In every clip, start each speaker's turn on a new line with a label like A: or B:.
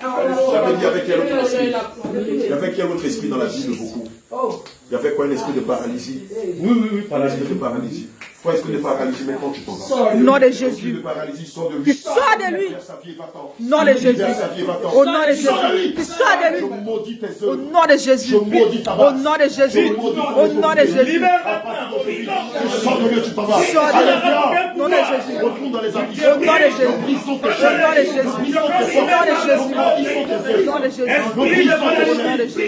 A: J'avais dit avec quel autre esprit? Il y avait quel autre esprit dans la vie de beaucoup? Il y avait quoi, un esprit de paralysie? Oui, pas l'esprit de paralysie. Toi, esprit de paralysie, maintenant tu t'en vas.
B: Au nom de
A: L'esprit
B: Jésus.
A: de paralysie sort de lui.
B: Tu sors de lui. Au nom de Jésus. Au nom de Jésus. Tu sors de lui.
A: Je maudis tes
B: Au
A: œuvres.
B: nom de Jésus.
A: Je maudis ta
B: Au
A: base.
B: nom de Jésus. Au nom de Jésus.
A: Tu sors de lui, tu t'en vas.
B: Sors de
A: Allez,
B: lui.
A: viens.
B: Au nom de Jésus.
A: Retourne dans les
B: Au
A: habitations.
B: nom de Jésus.
A: Brisons tes
B: Au
A: chaînes.
B: nom de Jésus.
A: Brisons tes
B: Au nom de Jésus. Au nom de Jésus. Au nom de Jésus.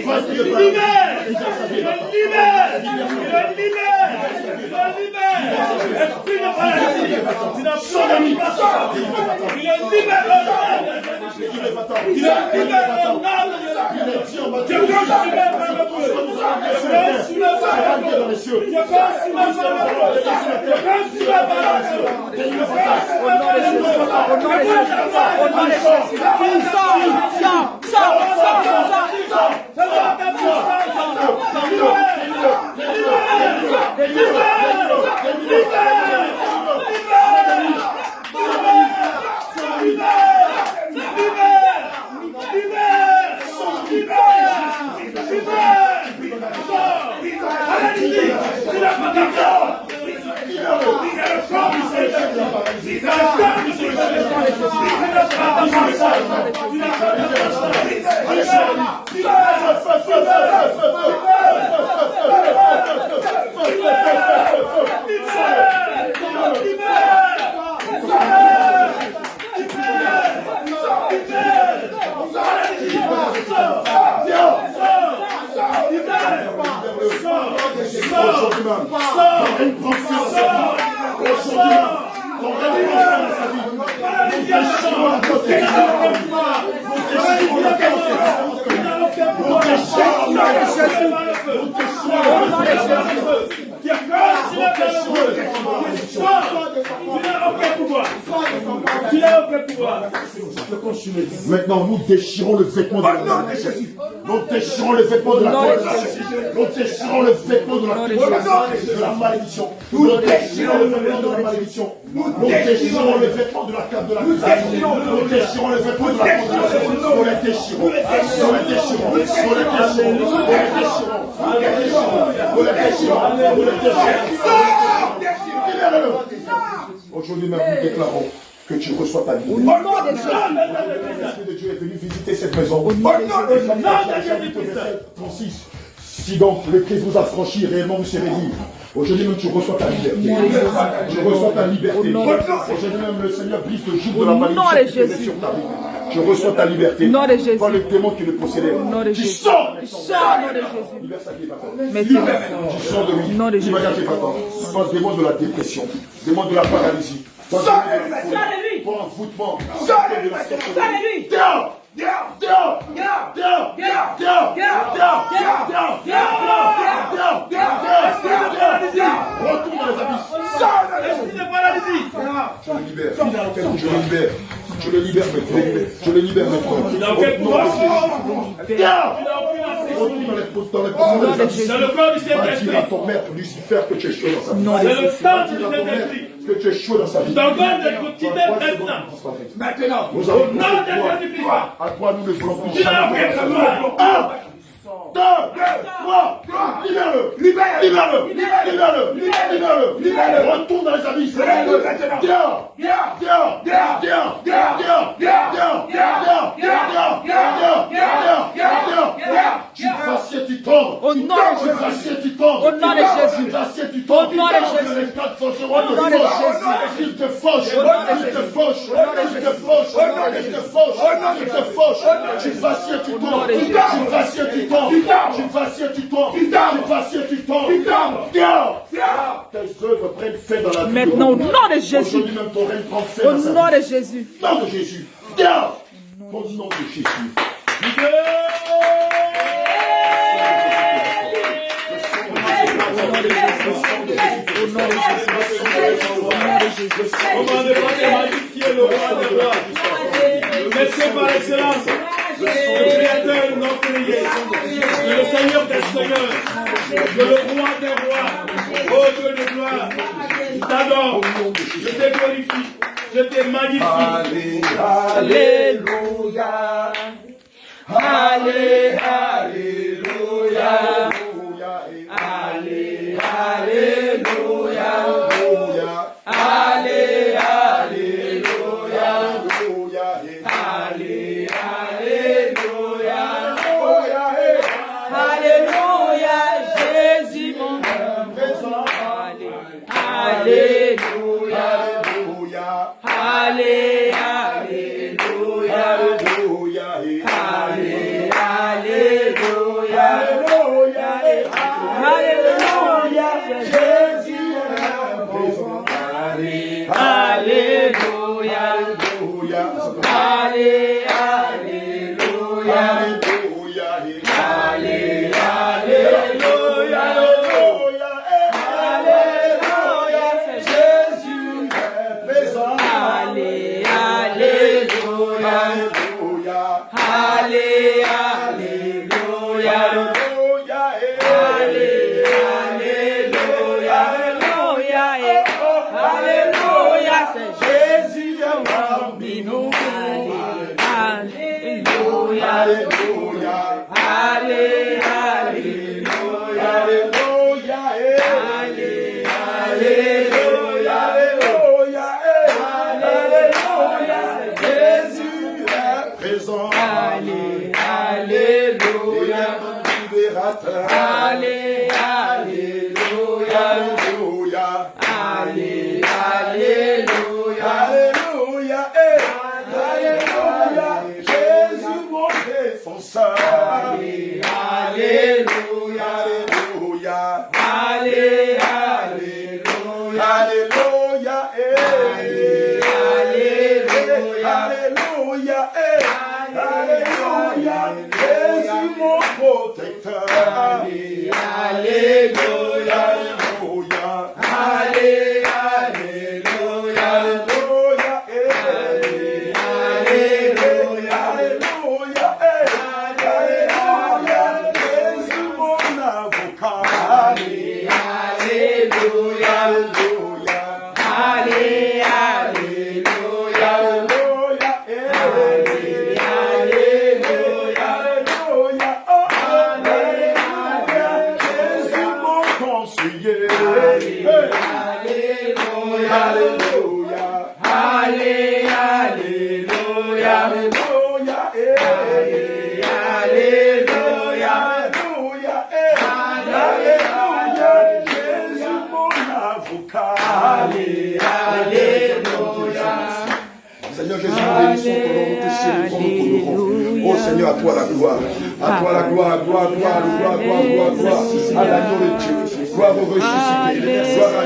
A: Maintenant, nous déchirons le vêtement de la malédiction. Nous déchirons le vêtement de la condamnation. Nous déchirons le vêtement de la malédiction. Nous déchirons le vêtement de la malédiction. Nous déchirons le vêtement de la carte de la condamnation. Nous déchirons le vêtement de la condamnation. Nous les déchirons. Nous les déchirons. Nous les déchirons. Nous les déchirons. Nous les déchirons. Nous les déchirons. Aujourd'hui même, nous déclarons que tu reçois ta vie. Au nom de Jésus. L'Esprit de Dieu est venu visiter cette maison. Au nom de Jésus. 36. Si donc le Christ vous a franchi, réellement vous serez libre. Aujourd'hui même tu reçois ta liberté. Tu reçois ta liberté. Aujourd'hui même le Seigneur brise le joug de la malédiction qui était sur ta vie. Tu reçois ta liberté. Pas le démon qui le possédait. Tu sors. Tu sors au nom de Jésus. Libère sa vie, maintenant. Tu sors de lui. Tu vas gâcher maintenant. Pas le démon de la dépression. Démon de la paralysie. Toi, envoûtement. Retourne dans les abysses. Je le libère maintenant. Je le libère maintenant.
C: Dans le corps du Saint-Esprit.
A: Dis à ton maître Lucifer que tu es chaud dans sa vie.
C: Dans le sang du Saint-Esprit.
A: Que tu es chaud dans sa vie.
C: Dans le corps de quitter maintenant.
A: Nous avons à toi nous ne voulons plus jamais. 2, 3, libère-le, libère-le, libère-le, libère-le, libère-le, retourne dans les abysses, dehors, tu fascier, tu tombes, au nom de Jésus, tu tombes, au nom de Jésus, tu tombes, au nom de Jésus, au nom de Jésus, il te fauche, il te fauche, il te fauche, il te fauche, il te fauche, tu fascier, tu tombes, tu fascier, tu tombes. Tu fascier, tu tombes. Tu fascier, tu tombes. Tes œuvres prennent fait dans la vie.
B: Maintenant, au nom de Jésus.
A: Aujourd'hui même ton règne prend fait
B: Au
A: dans sa
B: nom
A: vie.
B: de Jésus.
A: Au nom de Jésus. Au nom de Jésus.
C: Comment ne pas te magnifier le roi des rois. Le médecin par excellence. Le créateur de notre pays. Le Seigneur des seigneurs. Le roi des rois. Oh Dieu de gloire. Je t'adore. Je te glorifie. Je te magnifie.
A: Alléluia.
C: Allez, alléluia. Allez, alléluia. Allez, alléluia. Allez, alléluia. Alléluia, Jésus mon présent. Alléluia. Allez, alléluia. Allez, alléluia. Alléluia, Jésus est présent. Alléluia. Allez, alléluia. Allez, alléluia. Alléluia, c'est Jésus est présent. Allez, alléluia. Allez, alléluia. Alléluia, c'est Jésus parmi nous. Alléluia, alléluia, allez, alléluia, alléluia, alléluia, alléluia, c'est Jésus est présent. Allez, alléluia, libérateur. Allez, alléluia, alléluia. Allez, alléluia, alléluia, alléluia, Jésus mon défenseur. Allez, alléluia, alléluia, allez, alléluia, alléluia, alléluia, alléluia, Jésus mon protecteur. Allez, alléluia, alléluia. Allez, alléluia, alléluia, alléluia, alléluia, alléluia, Jésus mon avocat. Allez, alléluia, alléluia, allez, alléluia, alléluia, alléluia, alléluia, Jésus mon conseiller. Alléluia, allez, alléluia, alléluia, alléluia, alléluia, Jésus mon avocat. Alléluia.
A: Seigneur Jésus, nous bénissons ton nom, nous te célébrons, nous t'honorons. Oh Seigneur, à toi la gloire. À toi la gloire, gloire, gloire, gloire, gloire, gloire, gloire. À l'agneau de Dieu. Gloire au ressuscité. Gloire à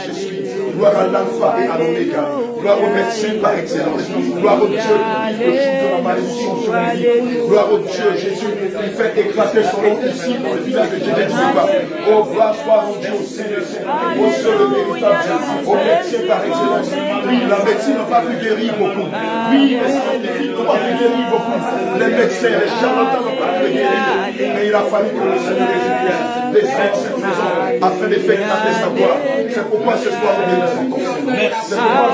A: Jésus. Gloire à l'alpha et à l'oméga. Gloire au médecin par excellence. Gloire au Dieu qui le jour de la malédiction sur lui. Gloire au Dieu Jésus qui fait éclater son nom ici dans le village de Jésus. Oh gloire soit au Dieu, au Seigneur, au seul véritable Dieu, au médecin par excellence. Oui, la médecine n'a pas pu guérir beaucoup. Oui, les scientifiques n'ont pas pu guérir beaucoup. Les médecins, les charlatans n'ont pas pu guérir. Mais il a fallu que le Seigneur Jésus descende cette maison afin de faire éclater sa voix. C'est pourquoi ce soir on est là. C'est pourquoi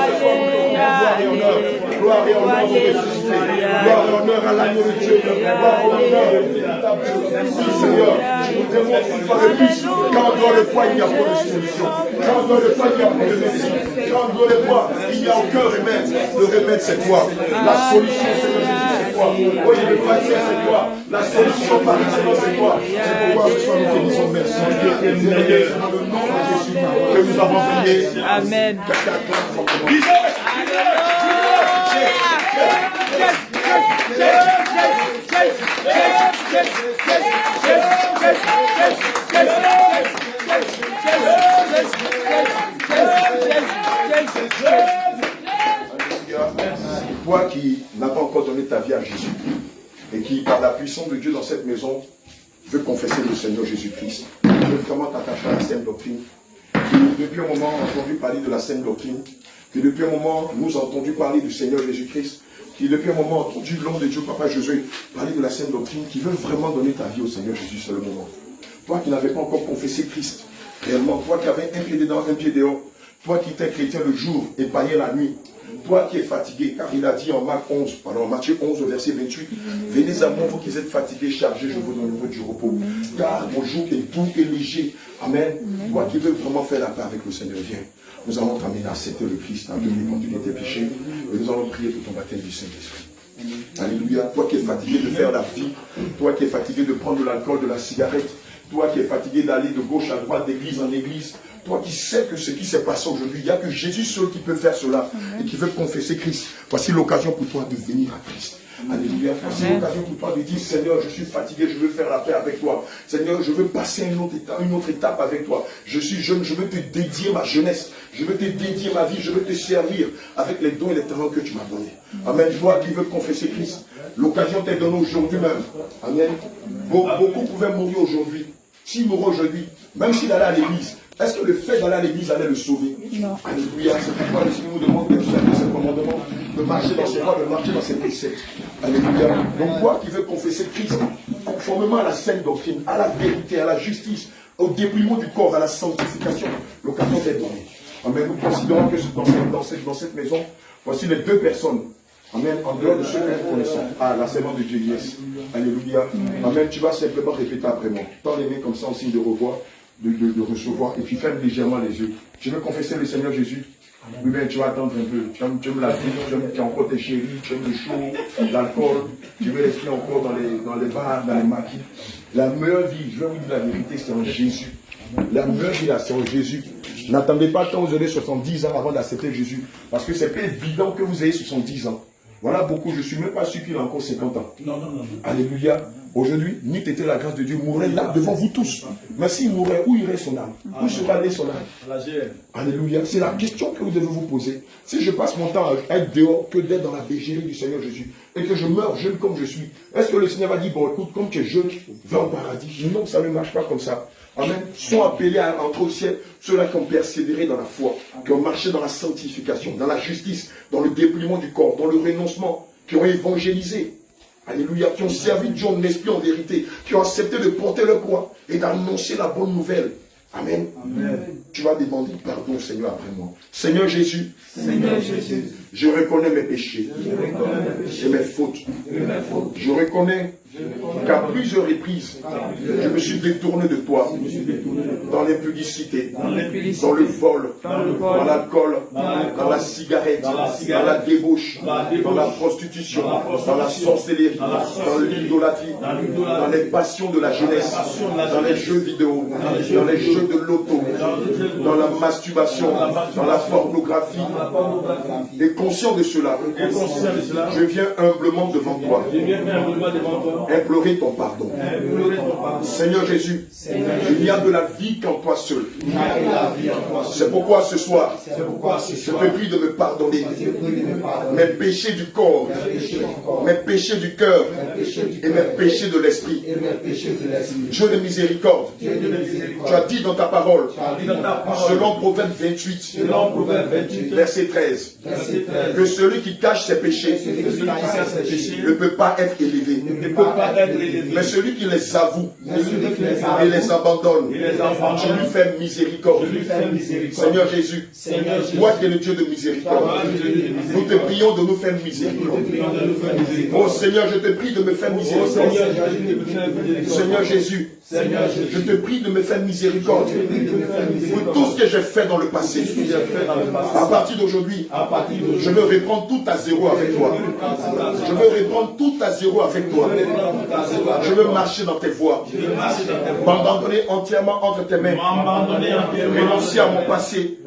A: ce soir on est gloire et honneur. Gloire et honneur au ressuscité. Gloire et honneur à l'agneau de Dieu. Gloire et honneur au véritable Dieu. Oui, Seigneur, je vous demande une fois de plus, quand dans le poids, il n'y a pas de solution. Quand dans le poids, il n'y a pas de médecine. Quand dans le poids, il n'y a aucun remède. Le remède, c'est toi. La solution, c'est Jésus, c'est toi. Oui, le vaccin, c'est toi. La solution par excellence, c'est toi. C'est pourquoi ce soir, nous te disons merci. C'est dans le nom de Jésus que nous avons prié.
B: Amen.
A: Toi qui n'as pas encore donné ta vie à Jésus et qui, par la puissance de Dieu dans cette maison, veut confesser le Seigneur Jésus-Christ, veut vraiment t'attacher à la sainte doctrine, qui depuis un moment a entendu parler de la sainte doctrine, qui depuis un moment nous a entendu parler du Seigneur Jésus-Christ, qui depuis un moment a entendu l'homme de Dieu, Papa Josué, parler de la sainte doctrine, qui veut vraiment donner ta vie au Seigneur Jésus, c'est le moment. Toi qui n'avais pas encore confessé Christ, réellement, toi qui avais un pied dedans, un pied dehors, Toi qui es chrétien le jour et païen la nuit. Toi qui es fatigué, car il a dit en Matthieu 11, verset 28, venez à moi, vous qui êtes fatigués, chargés, je vous donnerai du repos. Car mon joug est doux et léger. Amen. Toi qui veux vraiment faire la paix avec le Seigneur, viens. Nous allons t'amener à accepter le Christ, à donner quand tu tes péchés, et nous allons prier pour ton baptême du Saint-Esprit. Alléluia. Toi qui es fatigué de faire la vie, toi qui es fatigué de prendre de l'alcool, de la cigarette, toi qui es fatigué d'aller de gauche à droite, d'église en église, toi qui sais que ce qui s'est passé aujourd'hui, il n'y a que Jésus seul qui peut faire cela et qui veut confesser Christ. Voici l'occasion pour toi de venir à Christ. Alléluia. Voici l'occasion pour toi de dire, Seigneur, je suis fatigué, je veux faire la paix avec toi. Seigneur, je veux passer à une autre étape avec toi. Je suis jeune, je veux te dédier ma jeunesse. Je veux te dédier ma vie, je veux te servir avec les dons et les talents que tu m'as donnés. Amen. Toi qui veux confesser Christ, l'occasion t'est donnée aujourd'hui même. Amen. Beaucoup pouvaient mourir aujourd'hui. S'il mourait aujourd'hui, même s'il allait à l'église, est-ce que le fait d'aller à l'église allait le sauver? Non. Alléluia. C'est pourquoi le Seigneur nous demande de faire ses commandements, de marcher dans ses voies, de marcher dans ses préceptes. Alléluia. Donc toi qui veux confesser Christ, conformément à la saine doctrine, à la vérité, à la justice, au dépouillement du corps, à la sanctification, l'occasion d'être donnée. Amen. Nous considérons que dans cette maison, voici les deux personnes. Amen. En dehors de ceux que nous connaissons. Ah, la servante de JDS. Alléluia. Amen. Tu vas simplement répéter après moi. Tends les mains comme ça en signe de revoir. De recevoir, et puis ferme légèrement les yeux. Je veux confesser le Seigneur Jésus. Oui, mais tu vas attendre un peu. Tu aimes la vie, tu aimes encore tes chéris, tu aimes le chaud, l'alcool, tu veux rester encore dans les bars, dans les maquis. La meilleure vie, je vais vous dire la vérité, c'est en Jésus. La meilleure vie, c'est en Jésus. N'attendez pas quand vous aurez 70 ans avant d'accepter Jésus, parce que c'est pas évident que vous ayez 70 ans. Voilà beaucoup, je ne suis même pas sûr qu'il a encore 50 ans. Non. Alléluia. Aujourd'hui, n'eût été la grâce de Dieu, mourrait là devant vous tous. Mais s'il mourait, où irait son âme? Où serait allé son âme? Alléluia. C'est la question que vous devez vous poser. Si je passe mon temps à être dehors que d'être dans la bergerie du Seigneur Jésus, et que je meurs jeune comme je suis, est-ce que le Seigneur va dire, bon écoute, comme tu es jeune, va au paradis? Non, ça ne marche pas comme ça. Amen. Sont appelés à entrer au ciel ceux-là qui ont persévéré dans la foi, qui ont marché dans la sanctification, dans la justice, dans le dépouillement du corps, dans le renoncement, qui ont évangélisé. Alléluia, qui ont servi Dieu en esprit, en vérité, qui ont accepté de porter le poids et d'annoncer la bonne nouvelle. Amen. Amen. Tu vas demander pardon, Seigneur, après moi. Seigneur Jésus, je reconnais mes péchés et mes fautes. Je reconnais qu'à plusieurs reprises, je me suis détourné de toi dans l'impudicité, dans le vol, dans l'alcool, dans la cigarette, dans la débauche, dans la prostitution, dans la sorcellerie, dans l'idolâtrie, dans les passions de la jeunesse, dans les jeux vidéo, dans les jeux de l'auto, dans la masturbation, dans la pornographie. Et conscient de cela, je viens humblement devant toi. Implorer ton pardon. Seigneur Jésus, il y a de la vie qu'en toi seul. C'est pourquoi ce soir, je te prie de me pardonner mes péchés du corps, mes péchés du cœur et mes péchés de l'esprit. Dieu de miséricorde, tu as dit dans ta parole, selon Proverbe 28, verset 13, que celui qui cache ses péchés ne peut pas être élevé. Mais celui qui les avoue et les abandonne, je lui fais miséricorde. Seigneur Jésus, toi qui es le Dieu de miséricorde, nous te prions de nous faire miséricorde. Oh Seigneur, je te prie de me faire miséricorde. Seigneur Jésus, je te prie de me faire miséricorde pour tout ce que j'ai fait dans le passé. À partir d'aujourd'hui, je veux reprendre tout à zéro avec toi. Je veux reprendre tout à zéro avec toi. Je veux marcher dans tes voies. M'abandonner entièrement entre tes mains. Renoncer à mon passé,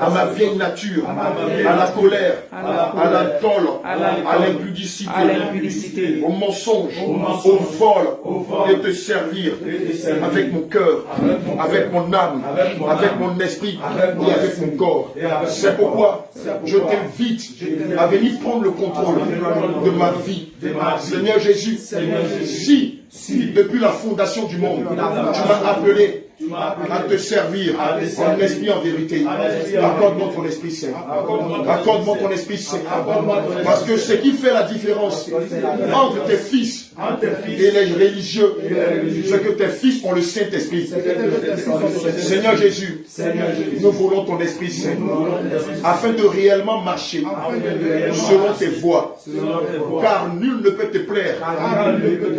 A: à ma vieille nature, à la colère, à l'alcool, à l'impudicité, au mensonge, au vol, et te servir avec mon cœur, avec mon âme, avec mon esprit et avec mon corps. C'est pourquoi je t'invite à venir prendre le contrôle de ma vie. Seigneur Jésus, si depuis la fondation du monde, tu m'as appelé à te servir en esprit, en vérité, accorde-moi ton Esprit Saint. Accorde-moi ton Esprit Saint. Parce que ce qui fait la différence entre tes fils et les religieux, c'est que tes fils ont le Saint-Esprit. Seigneur Jésus, nous voulons ton Esprit Saint, afin de réellement marcher selon tes voies, car nul ne peut te plaire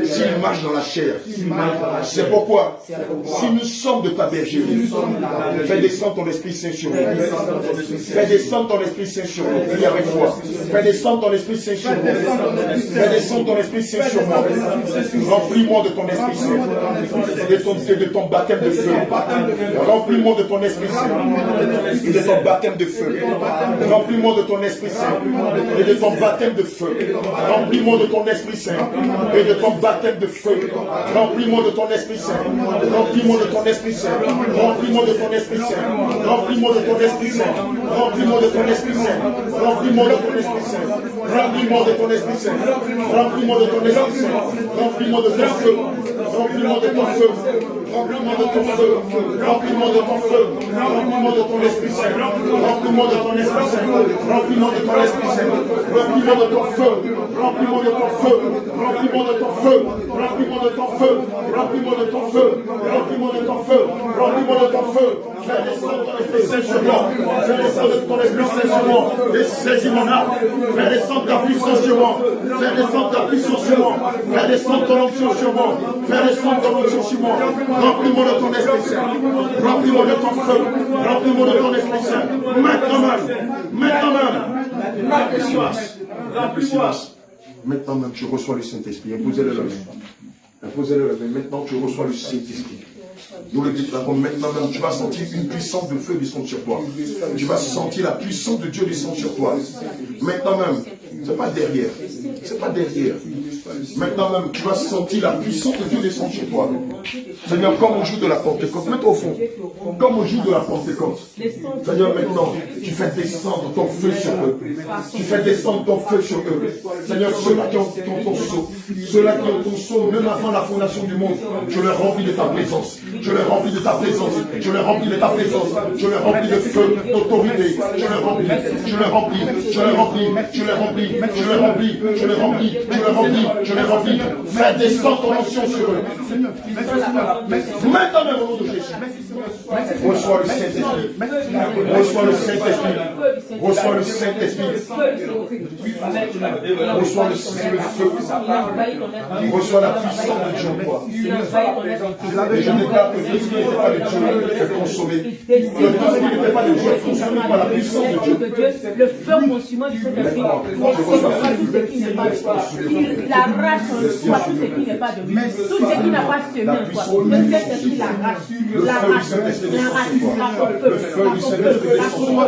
A: s'il marche dans la chair. C'est pourquoi, si nous sommes de ta bergerie, fais descendre ton Esprit Saint sur nous. Fais descendre ton Esprit Saint sur nous. Prie avec foi. Fais descendre ton Esprit Saint sur nous. Fais descendre ton Esprit Saint sur moi. Remplis-moi de ton Esprit Saint et de ton baptême de feu. Remplis-moi de ton Esprit Saint et de ton baptême de feu. Remplis-moi de ton Esprit Saint et de ton baptême de feu. Remplis-moi de ton Esprit Saint et de ton baptême de feu. Remplis-moi de ton Esprit Saint. Remplis-moi de ton Esprit Saint. Remplis-moi de ton Esprit Saint. Remplis-moi de ton Esprit Saint. Remplis-moi de ton Esprit Saint. Remplis-moi de ton Esprit Saint. Remplis-moi de ton Esprit Saint. Remplis-moi de ton Esprit Saint. Remplis-moi de ton feu. Remplis-moi de ton feu. Remplis-moi de ton feu. Remplis-moi de ton feu. Remplis-moi de ton Esprit Saint. Remplis-moi de ton Esprit Saint. Remplis-moi de ton Esprit Saint. Remplis-moi de ton feu. Remplis-moi de ton feu. Remplis-moi de ton feu. Remplis-moi de ton feu. Remplis-moi de ton feu. Remplis-moi de ton feu. Remplis-moi de ton feu. Fais descendre ton Esprit Saint sur moi. Fais descendre ton Esprit Saint sur moi. Et saisis mon âme. Fais descendre ta puissance sur moi. Fais descendre ta puissance sur moi. Fais descendre ton onction sur moi. Fais descendre ton onction sur moi. Remplis-moi de ton Esprit Saint. Remplis-moi de ton feu. Remplis-moi de ton Esprit Saint. Maintenant même. Maintenant même. Remplis-moi. Maintenant même, tu reçois le Saint-Esprit. Imposez-le la main. Imposez-le la main. Maintenant, tu reçois le Saint-Esprit. Nous le déclarons maintenant même, tu vas sentir une puissance de feu descendre sur toi. Tu vas sentir la puissance de Dieu descendre sur toi. Maintenant même, c'est pas derrière. C'est pas derrière. Maintenant même, tu vas sentir la puissance de Dieu descendre sur toi. Seigneur, comme au jour de la Pentecôte, mets-toi au fond. Comme au jour de la Pentecôte. Seigneur, maintenant, tu fais descendre ton feu sur eux. Tu fais descendre ton feu sur eux. Seigneur, ceux-là qui ont ton sceau, ceux-là qui ont ton sceau, même avant la fondation du monde, je les remplis de ta présence. Je les remplis de ta présence. Je les remplis de ta présence. Je les remplis de feu, d'autorité. Je les remplis. Je les remplis. Je les remplis. Je les remplis. Je les remplis. Je les remplis. Je les remplis. Je les remplis. Fais descendre ton onction sur eux. Maintenant même au nom de Jésus. Reçois le Saint-Esprit. Reçois le Saint-Esprit. Reçois le Saint-Esprit. Reçois le feu. Reçois la puissance de Dieu en toi. Et je déclare que tout ce qui n'était pas de Dieu est consommé. Que tout ce qui n'était pas de Dieu est consommé par la puissance de Dieu.
D: Le feu consumant du Saint-Esprit. Il arrache en soi tout ce qui n'est pas de lui. Tout ce qui n'a pas semé en toi. Le Saint-Esprit l'arrache. L'arrache. Le feu du Saint-Esprit descend sur toi.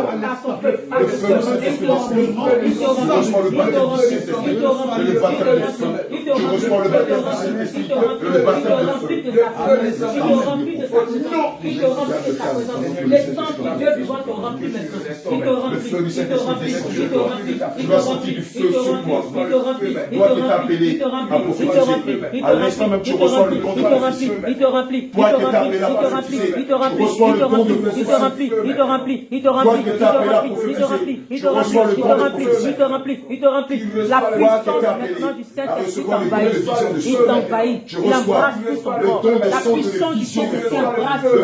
D: Le feu du Saint-Esprit descend sur toi. Tu reçois le baptême du Saint-Esprit et le baptême de feu. Tu reçois le baptême du Saint-Esprit et le baptême de feu. Le feu du Saint-Esprit descend sur toi. Tu vas sentir du feu sur toi. Toi qui t'es appelé à prophétiser, à l'instant même tu reçois le don de prophétie. Toi qui t'es appelé à prophétiser, tu reçois le don de prophétie. Toi qui t'es appelé à prophétiser, tu reçois le don de prophétie. La puissance maintenant du Saint-Esprit t'envahit. Tu reçois le don de
A: la puissance du Saint-Esprit embrasse tout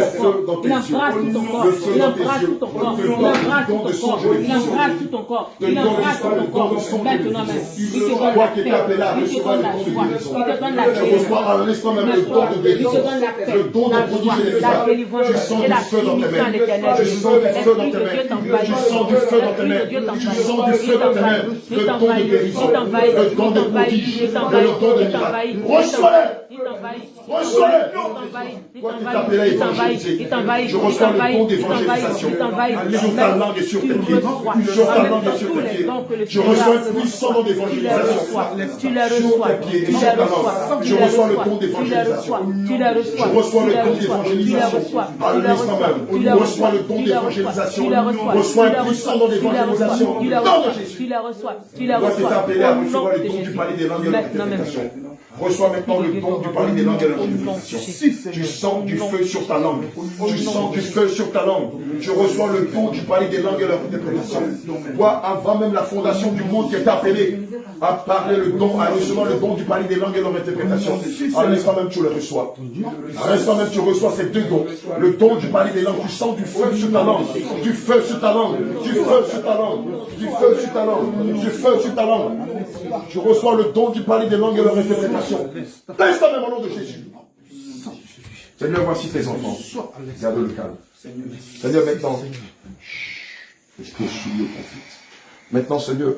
A: ton corps. Il embrasse tout ton corps. Il embrasse tout ton corps. Il embrasse tout ton corps. Il embrasse tout ton corps. Maintenant même. Il te donne la paix. Il te donne la joie. Il te donne la tu reçois à l'instant même le don de guérison. Le don de prodige
D: la délivrance et la bénédiction à l'éternel.
A: Tu sens du feu dans tes mains. Tu sens du feu dans tes mains. Tu sens du feu dans tes mains. Le don de guérison. Le don de prodige. Le don de miracle. Reçois-le. Reçois-le. Toi qui t'appelles à évangéliser. Je reçois le don d'évangélisation. Sur ta langue et sur tes pieds. Sur ta langue et sur tes pieds. Je reçois un puissant don d'évangélisation.
D: Tu les reçois.
A: Sur tes pieds et sur ta langue. Je reçois le don d'évangélisation.
D: Tu les reçois.
A: Je reçois le don d'évangélisation. À l'instant même. Reçois le don d'évangélisation. Reçois un puissant don d'évangélisation. Dans Jésus.
D: Tu les reçois. Tu les
A: Toi qui
D: reçois.
A: t'appelles à recevoir le don du palais des langues et de l'interprétation. Reçois maintenant le don du palais des langues et de l'interprétation. Tu sens du feu sur ta langue. Tu sens du feu sur ta langue. Tu reçois le don du palais des langues et de l'interprétation. Toi, avant même la fondation du monde qui est appelé
D: à parler le don, à recevoir le don du parler des langues et leur interprétation. À l'instant même, tu le reçois. À l'instant même, tu reçois ces deux dons. Le don du parler des langues, tu sens du feu sur ta langue, du feu sur ta langue, du feu sur ta langue, du feu sur ta langue, du feu sur ta langue. Tu reçois le don du parler des langues et leur interprétation. L'instant même au nom de Jésus. Seigneur, voici tes enfants. Garde le calme. Seigneur, maintenant, esprit souillé au prophète. Maintenant, Seigneur,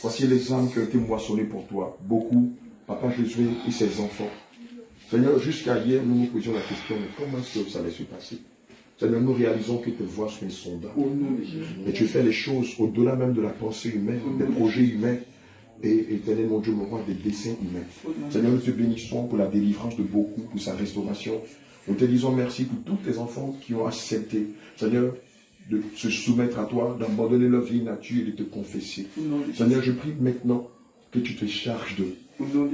D: voici les âmes qui ont été moissonnées pour toi. Beaucoup, Papa Jésus et ses enfants. Seigneur, jusqu'à hier, nous nous posions la question, mais comment est-ce que ça allait se passer? Seigneur, nous réalisons que tes voix sont insondables. Et tu fais les choses au-delà même de la pensée humaine, des projets humains. Et éternel mon Dieu, mon roi, des desseins humains. Seigneur, nous te bénissons pour la délivrance de beaucoup, pour sa restauration. Nous te disons merci pour tous tes enfants qui ont accepté, Seigneur, de se soumettre à toi, d'abandonner leur vie nature et de te confesser. Seigneur, je prie maintenant que tu te charges d'eux.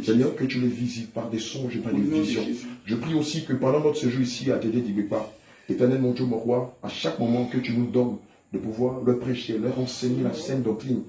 D: Seigneur, que tu les visites par des songes et par des visions. Je prie aussi que pendant notre séjour ici à Tédé d'Ibépa, éternel mon Dieu, mon roi, à chaque moment que tu nous donnes de pouvoir leur prêcher, leur enseigner la saine doctrine,